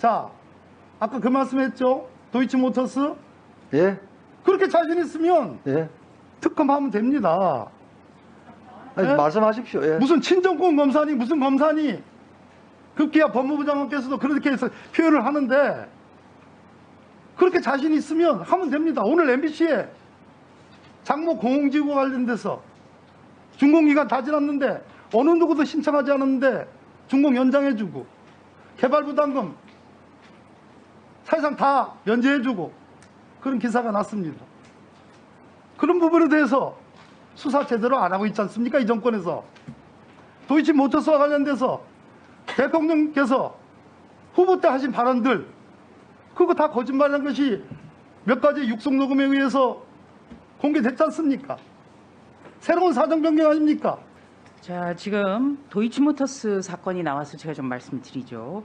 자, 아까 그 말씀했죠? 도이치모터스? 예? 그렇게 자신 있으면 예? 특검하면 됩니다. 아니, 예? 말씀하십시오. 예. 무슨 친정권 검사니 무슨 검사니 급기야 법무부 장관께서도 그렇게 해서 표현을 하는데 그렇게 자신 있으면 하면 됩니다. 오늘 MBC에 장모 공공지구 관련돼서 준공기간 다 지났는데 어느 누구도 신청하지 않았는데 준공 연장해주고 개발부담금 사실상 다 면제해주고 그런 기사가 났습니다. 그런 부분에 대해서 수사 제대로 안 하고 있지 않습니까? 이 정권에서. 도이치모터스와 관련돼서 대통령께서 후보 때 하신 발언들 그거 다 거짓말한 것이 몇 가지 육성 녹음에 의해서 공개됐지 않습니까? 새로운 사정 변경 아닙니까? 자, 지금 도이치모터스 사건이 나와서 제가 좀 말씀드리죠.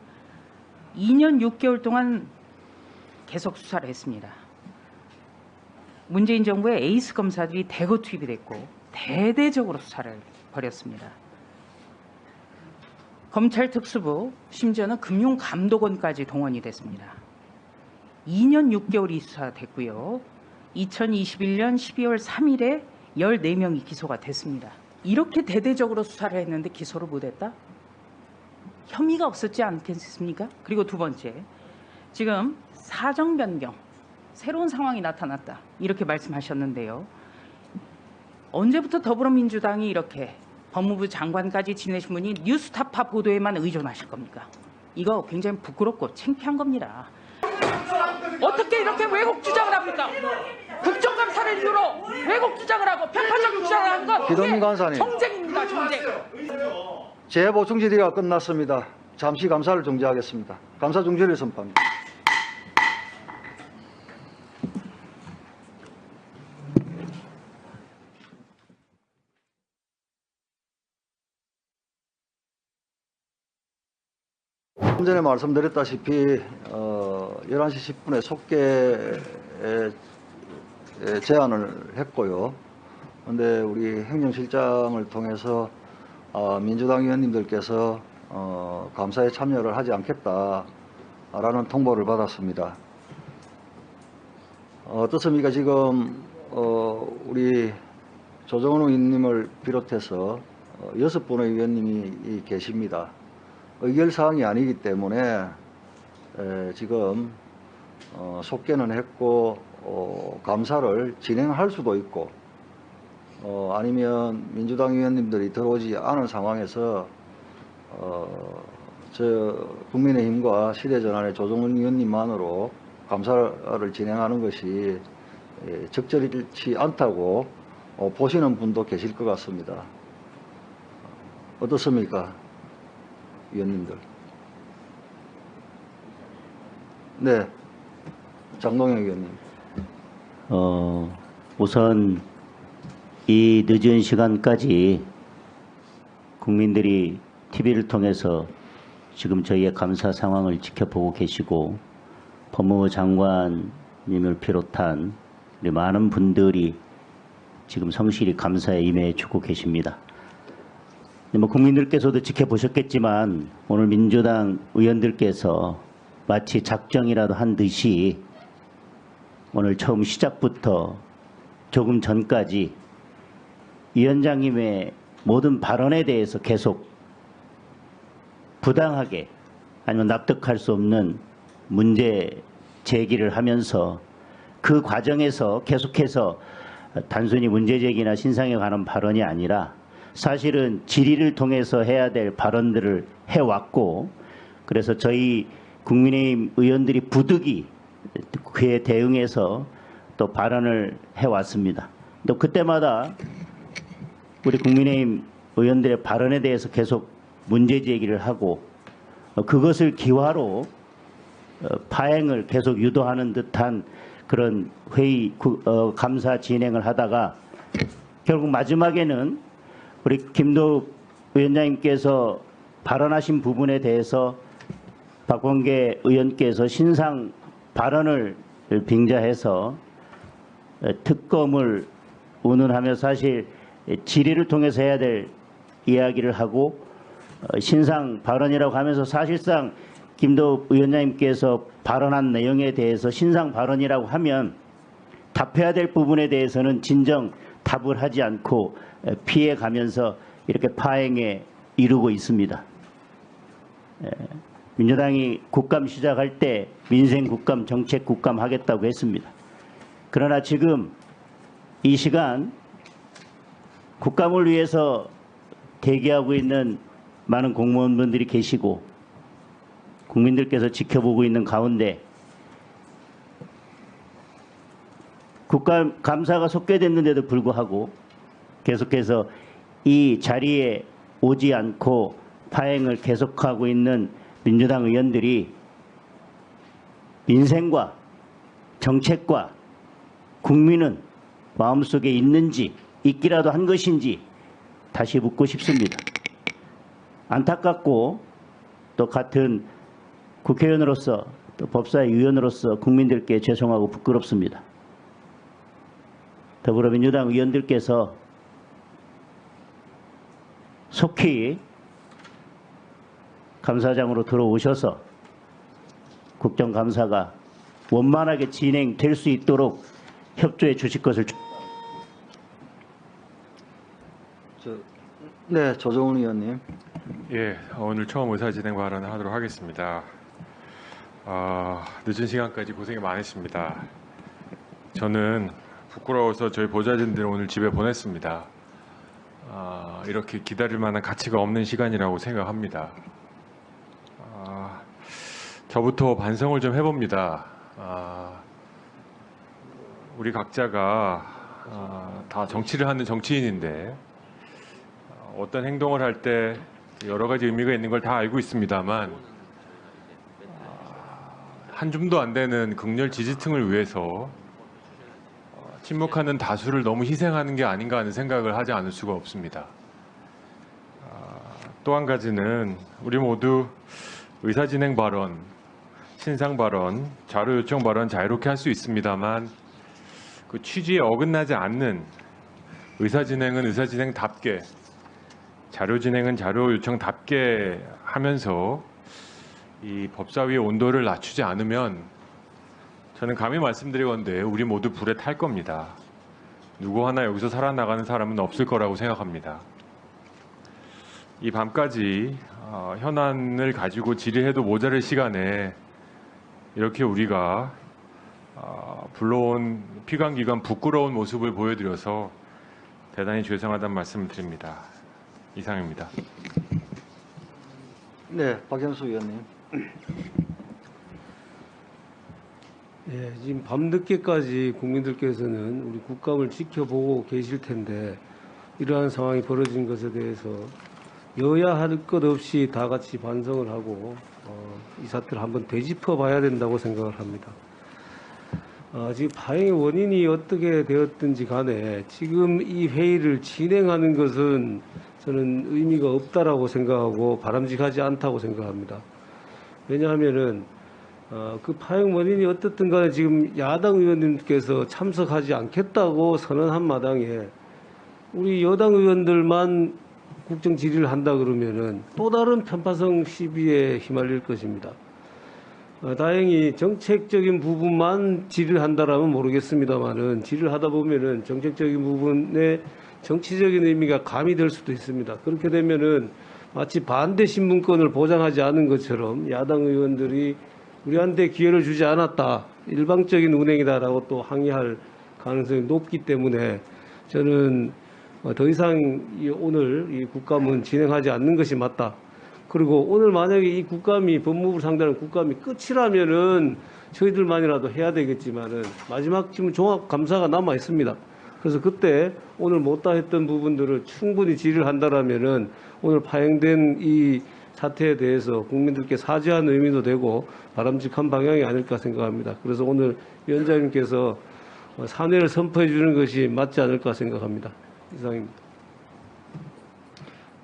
2년 6개월 동안 계속 수사를 했습니다. 문재인 정부의 에이스 검사들이 대거 투입이 됐고 대대적으로 수사를 벌였습니다. 검찰 특수부, 심지어는 금융감독원까지 동원이 됐습니다. 2년 6개월이 수사됐고요. 2021년 12월 3일에 14명이 기소가 됐습니다. 이렇게 대대적으로 수사를 했는데 기소를 못했다? 혐의가 없었지 않겠습니까? 그리고 두 번째, 지금 사정 변경, 새로운 상황이 나타났다 이렇게 말씀하셨는데요. 언제부터 더불어민주당이 이렇게 법무부 장관까지 지내신 분이 뉴스타파 보도에만 의존하실 겁니까? 이거 굉장히 부끄럽고 창피한 겁니다. 어떻게 이렇게 왜곡 주장을 합니까? 국정감사를 이유로 왜곡 주장을 하고 편파적 주장을 하는 건 기동민 간사님. 정쟁입니다. 정쟁. 재보충 질의가 끝났습니다. 잠시 감사를 중지하겠습니다. 감사 중지를 선포합니다. 좀 전에 말씀드렸다시피 11시 10분에 속개 제안을 했고요. 그런데 우리 행정실장을 통해서 민주당 의원님들께서 감사에 참여를 하지 않겠다라는 통보를 받았습니다. 어떻습니까? 지금 우리 조정훈 의원님을 비롯해서 6분의 의원님이 계십니다. 의결사항이 아니기 때문에 지금 속개는 했고 감사를 진행할 수도 있고 아니면 민주당 의원님들이 들어오지 않은 상황에서 저 국민의힘과 시대전환의 조정훈 의원님만으로 감사를 진행하는 것이 적절치 않다고 보시는 분도 계실 것 같습니다. 어떻습니까, 의원님들? 네, 장동영 의원님. 우선 이 늦은 시간까지 국민들이 TV를 통해서 지금 저희의 감사 상황을 지켜보고 계시고 법무부 장관님을 비롯한 우리 많은 분들이 지금 성실히 감사에 임해 주고 계십니다. 국민들께서도 지켜보셨겠지만 오늘 민주당 의원들께서 마치 작정이라도 한 듯이 오늘 처음 시작부터 조금 전까지 위원장님의 모든 발언에 대해서 계속 부당하게 아니면 납득할 수 없는 문제 제기를 하면서 그 과정에서 계속해서 단순히 문제 제기나 신상에 관한 발언이 아니라 사실은 질의를 통해서 해야 될 발언들을 해왔고 그래서 저희 국민의힘 의원들이 부득이 그에 대응해서 또 발언을 해왔습니다. 또 그때마다 우리 국민의힘 의원들의 발언에 대해서 계속 문제 제기를 하고 그것을 기화로 파행을 계속 유도하는 듯한 그런 회의 감사 진행을 하다가 결국 마지막에는 우리 김도욱 위원장님께서 발언하신 부분에 대해서 박범계 의원께서 신상 발언을 빙자해서 특검을 운운하며 사실 질의를 통해서 해야 될 이야기를 하고 신상 발언이라고 하면서 사실상 김도읍 위원장님께서 발언한 내용에 대해서 신상 발언이라고 하면 답해야 될 부분에 대해서는 진정 답을 하지 않고 피해 가면서 이렇게 파행에 이르고 있습니다. 민주당이 국감 시작할 때 민생 국감, 정책 국감 하겠다고 했습니다. 그러나 지금 이 시간 국감을 위해서 대기하고 있는 많은 공무원분들이 계시고 국민들께서 지켜보고 있는 가운데 국감 감사가 속개됐는데도 불구하고 계속해서 이 자리에 오지 않고 파행을 계속하고 있는 민주당 의원들이 민생과 정책과 국민은 마음속에 있는지 있기라도 한 것인지 다시 묻고 싶습니다. 안타깝고 또 같은 국회의원으로서 또 법사위 의원으로서 국민들께 죄송하고 부끄럽습니다. 더불어민주당 의원들께서 속히 감사장으로 들어오셔서 국정감사가 원만하게 진행될 수 있도록 협조해 주실 것을 네, 조정훈 의원님. 예, 오늘 처음 의사진행 발언을 하도록 하겠습니다. 늦은 시간까지 고생이 많으십니다. 저는 부끄러워서 저희 보좌진들을 오늘 집에 보냈습니다. 이렇게 기다릴 만한 가치가 없는 시간이라고 생각합니다. 저부터 반성을 좀 해봅니다. 우리 각자가 다 정치를 하는 정치인인데 어떤 행동을 할 때 여러 가지 의미가 있는 걸 다 알고 있습니다만 한 줌도 안 되는 극렬 지지층을 위해서 침묵하는 다수를 너무 희생하는 게 아닌가 하는 생각을 하지 않을 수가 없습니다. 또 한 가지는 우리 모두 의사진행 발언, 신상 발언, 자료 요청 발언 자유롭게 할 수 있습니다만 그 취지에 어긋나지 않는 의사진행은 의사진행답게, 자료 진행은 자료 요청답게 하면서 이 법사위의 온도를 낮추지 않으면 저는 감히 말씀드리건데 우리 모두 불에 탈 겁니다. 누구 하나 여기서 살아나가는 사람은 없을 거라고 생각합니다. 이 밤까지 현안을 가지고 질의해도 모자랄 시간에 이렇게 우리가 불러온 피감기관 부끄러운 모습을 보여드려서 대단히 죄송하다는 말씀을 드립니다. 이상입니다. 네, 박현수 의원님. 예, 지금 밤늦게까지 국민들께서는 우리 국감을 지켜보고 계실 텐데 이러한 상황이 벌어진 것에 대해서 여야 할 것 없이 다 같이 반성을 하고 이 사태를 한번 되짚어 봐야 된다고 생각을 합니다. 지금 파행의 원인이 어떻게 되었든지 간에 지금 이 회의를 진행하는 것은 저는 의미가 없다라고 생각하고 바람직하지 않다고 생각합니다. 왜냐하면은 그 파행 원인이 어떻든 간에 지금 야당 의원님께서 참석하지 않겠다고 선언한 마당에 우리 여당 의원들만 국정 질의를 한다 그러면은 또 다른 편파성 시비에 휘말릴 것입니다. 다행히 정책적인 부분만 질의를 한다라면 모르겠습니다만은 질의를 하다 보면은 정책적인 부분에 정치적인 의미가 가미될 수도 있습니다. 그렇게 되면은 마치 반대 신문권을 보장하지 않은 것처럼 야당 의원들이 우리한테 기회를 주지 않았다, 일방적인 운행이다라고 또 항의할 가능성이 높기 때문에 저는 더 이상 오늘 이 국감은 진행하지 않는 것이 맞다. 그리고 오늘 만약에 이 국감이 법무부를 상대하는 국감이 끝이라면은 저희들만이라도 해야 되겠지만은 마지막 지금 종합 감사가 남아 있습니다. 그래서 그때 오늘 못다 했던 부분들을 충분히 질의를 한다라면은 오늘 파행된 이 사태에 대해서 국민들께 사죄하는 의미도 되고 바람직한 방향이 아닐까 생각합니다. 그래서 오늘 위원장님께서 사퇴를 선포해 주는 것이 맞지 않을까 생각합니다. 이상입니다.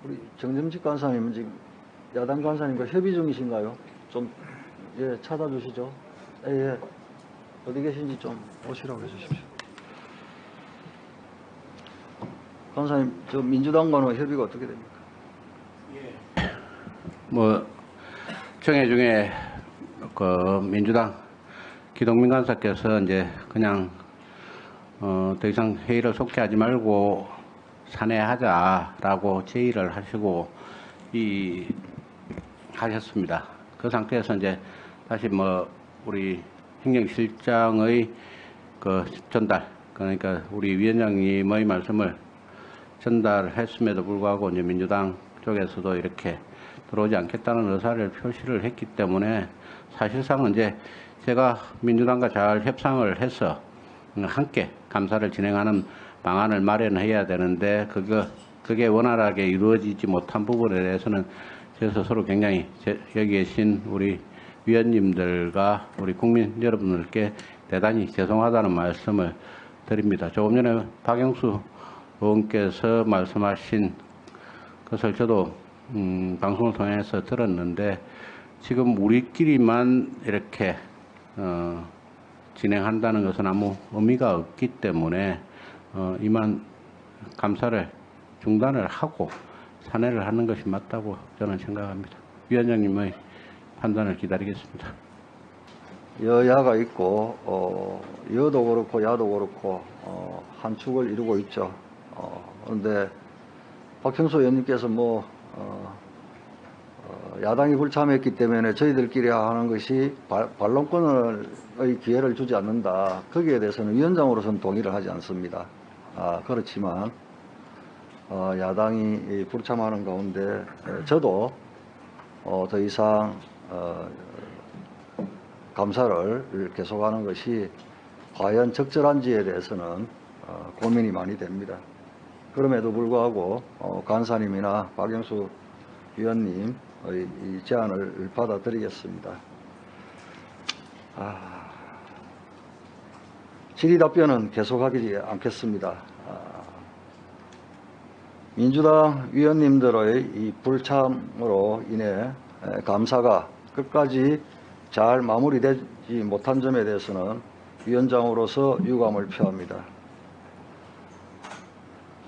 우리 정점직 간사님은 지금 야당 간사님과 협의 중이신가요? 좀 찾아주시죠. 예, 어디 계신지 좀 오시라고 해주십시오. 간사님, 저 민주당과는 협의가 어떻게 됩니까? 정해 중에 그 민주당 기동민 간사께서 이제 그냥 더 이상 회의를 속개하지 말고 산회하자라고 제의를 하시고 하셨습니다. 그 상태에서 이제 다시 뭐 우리 행정실장의 그 전달, 그러니까 우리 위원장님의 말씀을 전달했음에도 불구하고 이제 민주당 쪽에서도 이렇게 들어오지 않겠다는 의사를 표시를 했기 때문에 사실상은 이제 제가 민주당과 잘 협상을 해서 함께 감사를 진행하는 방안을 마련해야 되는데 그게 원활하게 이루어지지 못한 부분에 대해서는 제 스스로 굉장히 여기 계신 우리 위원님들과 우리 국민 여러분들께 대단히 죄송하다는 말씀을 드립니다. 조금 전에 박영수 의원께서 말씀하신 것을 저도 방송을 통해서 들었는데 지금 우리끼리만 이렇게 진행한다는 것은 아무 의미가 없기 때문에 이만 감사를 중단을 하고 산회를 하는 것이 맞다고 저는 생각합니다. 위원장님의 판단을 기다리겠습니다. 여야가 있고 여도 그렇고 야도 그렇고 한 축을 이루고 있죠. 그런데 박형수 의원님께서 야당이 불참했기 때문에 저희들끼리 하는 것이 반론권의 기회를 주지 않는다. 거기에 대해서는 위원장으로서는 동의를 하지 않습니다. 그렇지만 야당이 불참하는 가운데 저도 더 이상 감사를 계속하는 것이 과연 적절한지에 대해서는 고민이 많이 됩니다. 그럼에도 불구하고 간사님이나 박영수 위원님의 이 제안을 받아들이겠습니다. 질의 답변은 계속하지 않겠습니다. 민주당 위원님들의 이 불참으로 인해 감사가 끝까지 잘 마무리되지 못한 점에 대해서는 위원장으로서 유감을 표합니다.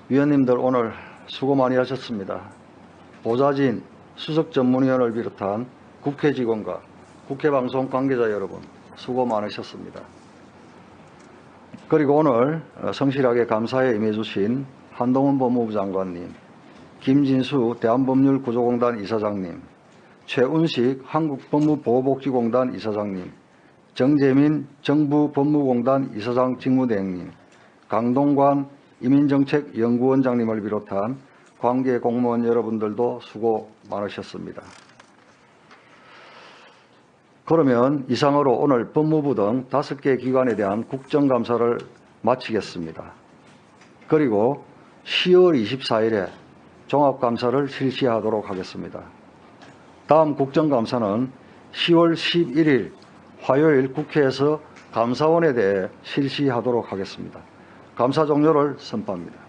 위원님들 오늘 수고 많이 하셨습니다. 보좌진, 수석전문위원을 비롯한 국회 직원과 국회방송 관계자 여러분 수고 많으셨습니다. 그리고 오늘 성실하게 감사에 임해주신 한동훈 법무부 장관님, 김진수 대한법률구조공단 이사장님, 최운식 한국법무보호복지공단 이사장님, 정재민 정부법무공단 이사장 직무대행님, 강동관 이민정책연구원장님을 비롯한 관계 공무원 여러분들도 수고 많으셨습니다. 그러면 이상으로 오늘 법무부 등 5개 기관에 대한 국정감사를 마치겠습니다. 그리고 10월 24일에 종합감사를 실시하도록 하겠습니다. 다음 국정감사는 10월 11일 화요일 국회에서 감사원에 대해 실시하도록 하겠습니다. 감사 종료를 선포합니다.